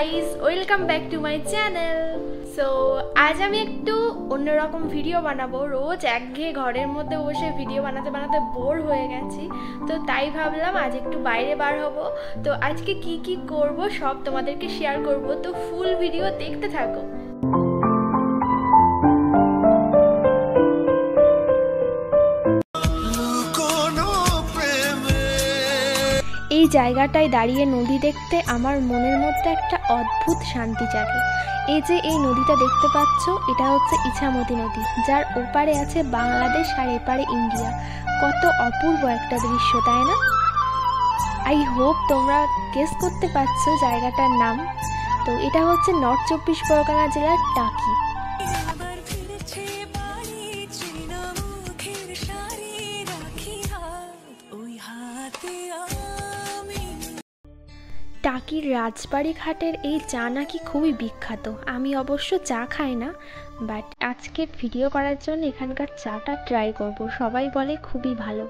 Guys, welcome back to my channel. So আজ আমি একটু অন্যরকম ভিডিও বানাবো। রোজ একঘেয়ে ঘরের মধ্যে বসে ভিডিও বানাতে বানাতে বোর হয়ে গেছি, তো তাই ভাবলাম আজ একটু বাইরে বার হব। তো আজকে কি কি করব সব তোমাদেরকে শেয়ার করব, তো ফুল ভিডিও দেখতে থাকো। এই জায়গাটায় দাঁড়িয়ে নদী দেখতে আমার মনের মধ্যে একটা অদ্ভুত শান্তি জাগে। এই যে এই নদীটা দেখতে পাচ্ছ, এটা হচ্ছে ইছামতি নদী, যার ওপারে আছে বাংলাদেশ আর এপারে ইন্ডিয়া। কত অপূর্ব একটা দৃশ্য, তাই না? আই হোপ তোমরা গেস করতে পারছো জায়গাটার নাম। তো এটা হচ্ছে নর্থ 24 পরগনা জেলার টাকি। টাকির রাজবাড়ি ঘাটের এই চা নাকি খুবই বিখ্যাত। আমি অবশ্য চা খাই না, বাট আজকের ভিডিও করার জন্য এখানকার চাটা ট্রাই করব। সবাই বলে খুবই ভালো।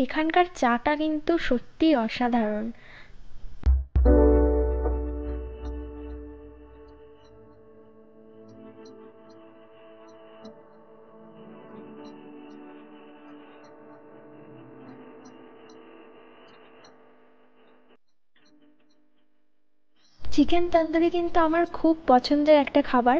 এখানকার চাটা কিন্তু সত্যিই অসাধারণ। চিকেন তন্দুরি কিন্তু আমার খুব পছন্দের একটা খাবার।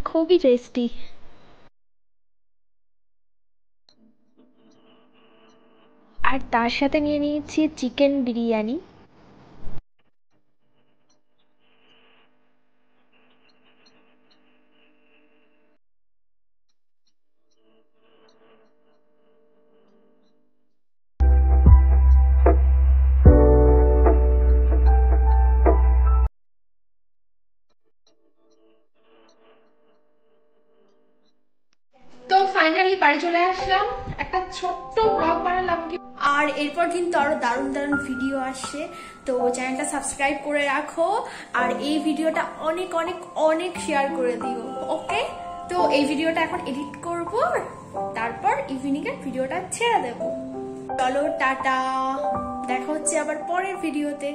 খুবই টেস্টি। আর তার সাথে নিয়ে নিয়েছি চিকেন বিরিয়ানি। তো ফাইনালি বাড়ি চলে আসলাম, একটা ছোট্ট ব্লগ বানালাম, আর এরপর কিন্তু আরো দারুণ দারুণ ভিডিও আসছে। তো চ্যানেলটা সাবস্ক্রাইব করে রাখো, আর এই ভিডিওটা অনেক অনেক অনেক শেয়ার করে দিও, ওকে? তো এই ভিডিওটা এখন এডিট করব, তারপর ইভিনিং এর ভিডিওটা ছেড়ে দেব। চলো টাটা, দেখা হচ্ছে আবার পরের ভিডিওতে।